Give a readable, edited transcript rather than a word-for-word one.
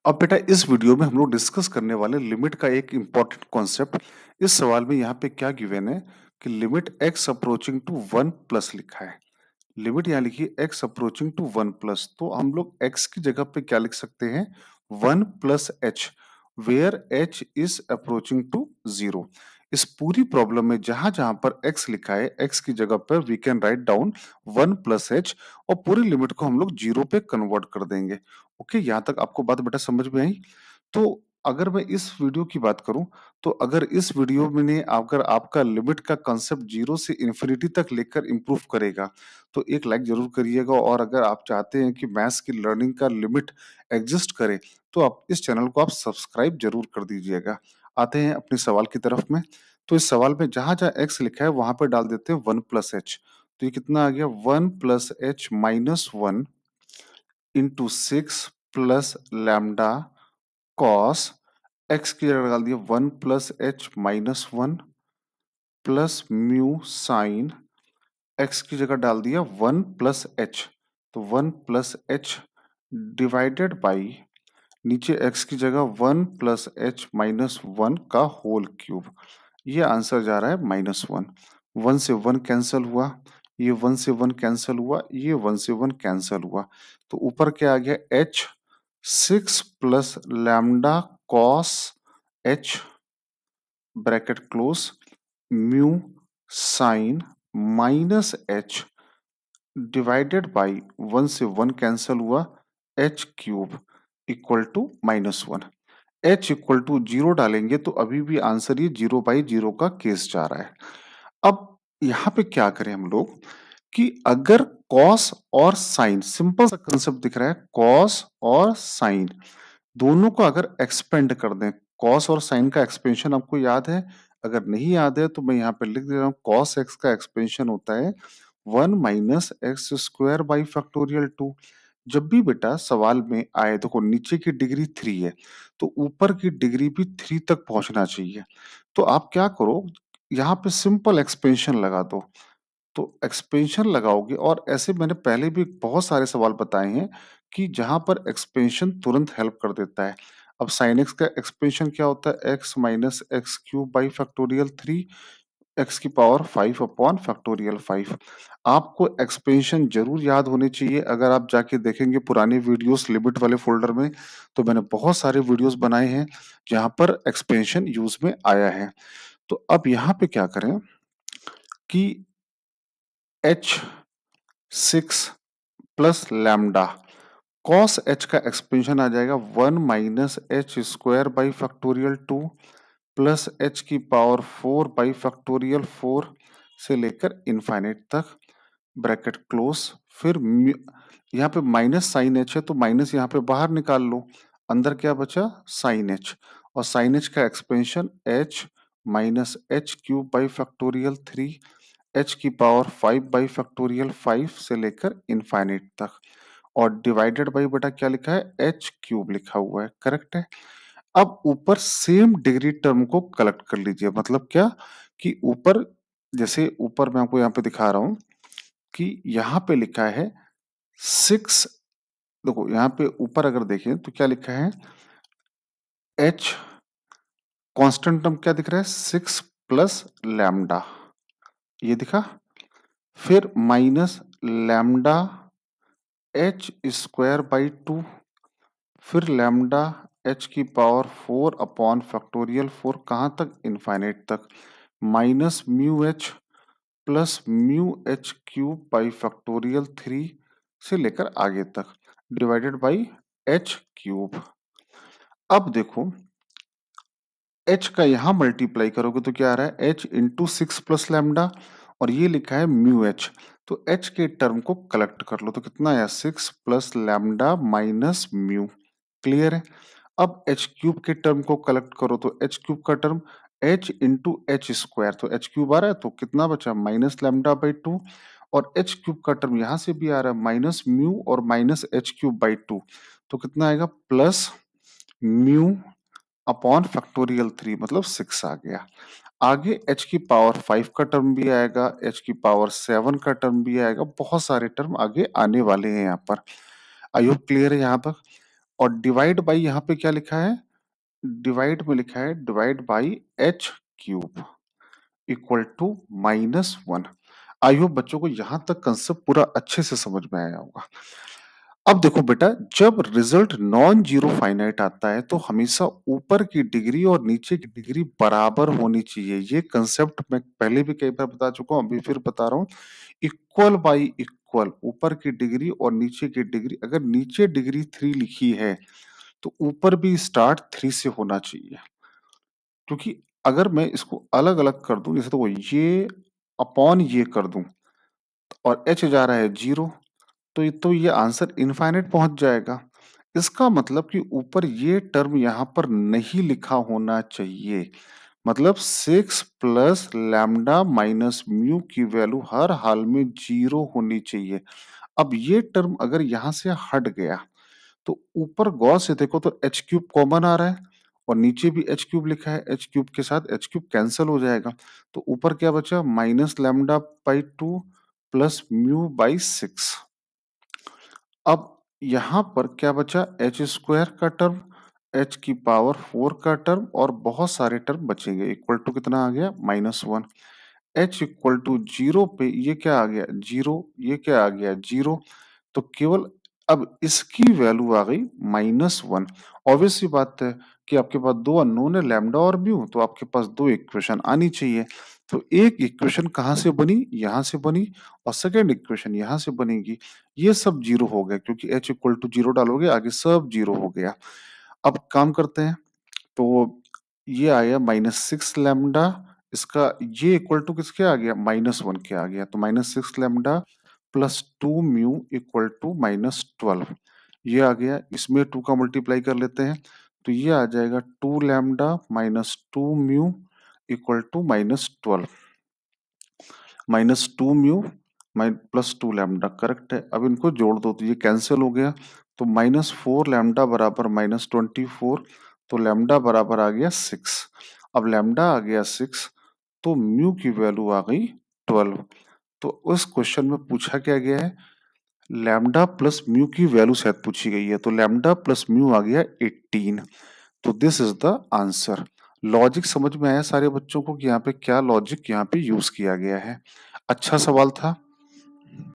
अब बेटा इस वीडियो में हम लोग डिस्कस करने वाले लिमिट का एक इम्पॉर्टेंट कॉन्सेप्ट। इस सवाल में यहाँ पे क्या गिवन है कि limit x approaching to 1 plus लिखा है। लिमिट यहाँ लिखिए x अप्रोचिंग टू 1 प्लस, तो हम लोग x की जगह पे क्या लिख सकते हैं 1 plus h, where h is approaching to 0। इस पूरी प्रॉब्लम में जहां जहां पर x लिखा है x की जगह पर we can write down 1 plus h और पूरी लिमिट को हम लोग 0 पे कन्वर्ट कर देंगे। ओके, यहाँ तक आपको बात बेटा समझ में आई? तो अगर मैं इस वीडियो की बात करूं, तो अगर इस वीडियो में ने अगर आपका लिमिट का कंसेप्ट 0 से इंफिनिटी तक लेकर इंप्रूव करेगा, तो एक लाइक जरूर करिएगा। और अगर आप चाहते हैं कि मैथ्स की लर्निंग का लिमिट एग्जिस्ट करे, तो आप इस चैनल को आप सब्सक्राइब जरूर कर दीजिएगा। आते हैं अपने सवाल की तरफ में। तो इस सवाल में जहां जहां एक्स लिखा है वहां पर डाल देते हैं 1 प्लस एच। तो ये कितना आ गया 1 plus H minus 1 into 6 plus lambda cos x की जगह डाल दिया 1 plus H minus 1 plus mu sine x की जगह डाल दिया 1 प्लस एच। तो 1 प्लस एच डिवाइडेड बाई नीचे x की जगह 1 प्लस एच माइनस 1 का होल क्यूब। ये आंसर जा रहा है -1। 1 से 1 कैंसल हुआ, ये 1 से 1 कैंसल हुआ, ये 1 से 1 कैंसल हुआ। तो ऊपर क्या आ गया h 6 plus lambda cos h bracket close mu sine minus h divided by 1 से 1 कैंसल हुआ h cube equal to -1। h इक्वल टू 0 डालेंगे तो अभी भी आंसर ये 0/0 का केस जा रहा है। अब यहाँ पे क्या करें हम लोग कि अगर कॉस और साइन, सिंपल सा कंसेप्ट दिख रहा है, कॉस और साइन दोनों को अगर एक्सपेंड कर दें, कॉस और साइन का एक्सपेंशन आपको याद है? अगर नहीं याद है तो मैं यहाँ पे लिख दे रहा हूँ, कॉस एक्स का एक्सपेंशन होता है 1 minus x square by factorial 2। जब भी बेटा सवाल में आए, देखो नीचे की डिग्री 3 है तो ऊपर की डिग्री भी 3 तक पहुंचना चाहिए। तो आप क्या करो, यहाँ पे सिंपल एक्सपेंशन लगा दो। तो एक्सपेंशन लगाओगे, और ऐसे मैंने पहले भी बहुत सारे सवाल बताए हैं कि जहां पर एक्सपेंशन तुरंत हेल्प कर देता है। अब साइन एक्स का एक्सपेंशन क्या होता है, x minus x cube by factorial 3 x की पावर 5 अपॉन फैक्टोरियल 5। आपको एक्सपेंशन जरूर याद होने चाहिए। अगर आप जाके देखेंगे पुराने वीडियोस लिमिट वाले फोल्डर में, तो मैंने बहुत सारे वीडियोस बनाए हैं जहां पर एक्सपेंशन यूज में आया है। तो अब यहाँ पे क्या करें कि h 6 plus lambda cos h का एक्सपेंशन आ जाएगा 1 minus H square by factorial 2 plus h की पावर 4 बाई फैक्टोरियल 4 से लेकर इनफाइनाइट तक ब्रैकेट क्लोज। फिर यहाँ पे माइनस साइन h है तो माइनस यहाँ पे बाहर निकाल लो, अंदर क्या बचा साइन h, और साइन h का expansion h minus H cube by factorial 3 h की पावर 5 बाई फैक्टोरियल 5 से लेकर इनफाइनाइट तक, और डिवाइडेड बाई बेटा क्या लिखा है h क्यूब लिखा हुआ है, करेक्ट है। अब ऊपर सेम डिग्री टर्म को कलेक्ट कर लीजिए। मतलब क्या कि ऊपर, जैसे ऊपर मैं आपको यहाँ पे दिखा रहा हूं कि यहाँ पे लिखा है 6, देखो यहाँ पे ऊपर अगर देखें तो क्या लिखा है h, कांस्टेंट टर्म क्या दिख रहा है 6 प्लस लैम्डा, ये दिखा। फिर minus lambda H square by 2, फिर लैम्डा एच की पावर 4 अपॉन फैक्टोरियल 4 कहाँ तक, इनफाइनाइट तक, minus mu H plus mu H cube by factorial 3 से लेकर आगे तक डिवाइडेड बाई एच क्यूब। अब देखो h का यहाँ मल्टीप्लाई करोगे तो क्या आ रहा है h इंटू 6 प्लस लैम्डा, और ये लिखा है म्यू एच। तो h के टर्म को कलेक्ट कर लो तो कितना आया 6 plus lambda minus mu, clear है। अब h क्यूब के टर्म को कलेक्ट करो तो h क्यूब का term h into H square, तो h क्यूब आ रहा है तो कितना बचा माइनस लैम्डा बाई 2, और h क्यूब का टर्म यहाँ से भी आ रहा है माइनस म्यू और माइनस एच क्यूब बाई 2, तो कितना आएगा प्लस म्यू अपॉन फैक्टोरियल 3, मतलब 6 आ गया। आगे h की पावर 5 का टर्म भी आएगा, h की पावर 7 का टर्म भी आएगा, बहुत सारे टर्म आगे आने वाले हैं यहाँ पर। आई होप क्लियर है यहाँ पर। और डिवाइड बाई यहाँ पे क्या लिखा है, डिवाइड में लिखा है divide by H cube equal to -1। I hope बच्चों को यहां तक कंसेप्ट पूरा अच्छे से समझ में आया होगा। अब देखो बेटा, जब रिजल्ट नॉन जीरो फाइनाइट आता है तो हमेशा ऊपर की डिग्री और नीचे की डिग्री बराबर होनी चाहिए। ये कंसेप्ट मैं पहले भी कई बार बता चुका हूं, अभी फिर बता रहा हूं। इक्वल बाई इक्वल, ऊपर की डिग्री और नीचे की डिग्री, अगर नीचे डिग्री 3 लिखी है तो ऊपर भी स्टार्ट 3 से होना चाहिए। क्योंकि अगर मैं इसको अलग अलग कर दूं, जैसे तो ये अपॉन ये कर दूं और h जा रहा है 0, तो ये आंसर इनफाइनाइट पहुंच जाएगा। इसका मतलब कि ऊपर ये टर्म यहाँ पर नहीं लिखा होना चाहिए। मतलब 6 प्लस लैम्डा माइनस म्यू की वैल्यू हर हाल में 0 होनी चाहिए। अब ये टर्म अगर यहाँ से हट गया तो ऊपर गौर से देखो तो एच क्यूब कॉमन आ रहा है और नीचे भी एच क्यूब लिखा है, एच क्यूब के साथ एच क्यूब कैंसिल हो जाएगा। तो ऊपर क्या बचा, minus lambda by 2 plus mu by 6। अब यहाँ पर क्या बचा, एच स्क्वायर का टर्म, एच की पावर 4 का टर्म और बहुत सारे टर्म बचेंगे। इक्वल टू कितना आ गया, -1। एच इक्वल टू 0 पे ये क्या आ गया, 0। ये क्या आ गया, 0। तो केवल अब इसकी वैल्यू आ गई -1। ऑब्वियस सी बात है कि आपके पास दो अननोन है, लैम्डा और म्यू, तो आपके पास दो इक्वेशन आनी चाहिए। तो एक इक्वेशन कहाँ से बनी, यहाँ से बनी, और सेकेंड इक्वेशन यहाँ से बनेगी। ये सब 0 हो गया क्योंकि h इक्वल टू 0 डालोगे आगे सब 0 हो गया। अब काम करते हैं, तो ये आया -6 लैम्डा, इसका ये इक्वल टू किसके आ गया, -1 के आ गया। तो -6 lambda plus 2 mu equal to -12 ये आ गया। इसमें 2 का मल्टीप्लाई कर लेते हैं तो ये आ जाएगा 2 lambda minus 2 mu equal to -12। -2 mu plus 2 lambda correct है। अब इनको जोड़ दो तो ये कैंसिल हो गया। तो -4 लैम्डा बराबर -24, तो लैम्डा बराबर आ गया 6। अब लैम्डा आ गया 6 तो म्यू की वैल्यू आ गई 12। तो उस क्वेश्चन में पूछा क्या गया है, लैम्डा प्लस म्यू की वैल्यू शायद पूछी गई है, तो लैम्डा प्लस म्यू आ गया 18। तो this is the answer. Logic समझ में आया सारे बच्चों को कि यहाँ पे क्या लॉजिक यहाँ पे यूज किया गया है। अच्छा सवाल था।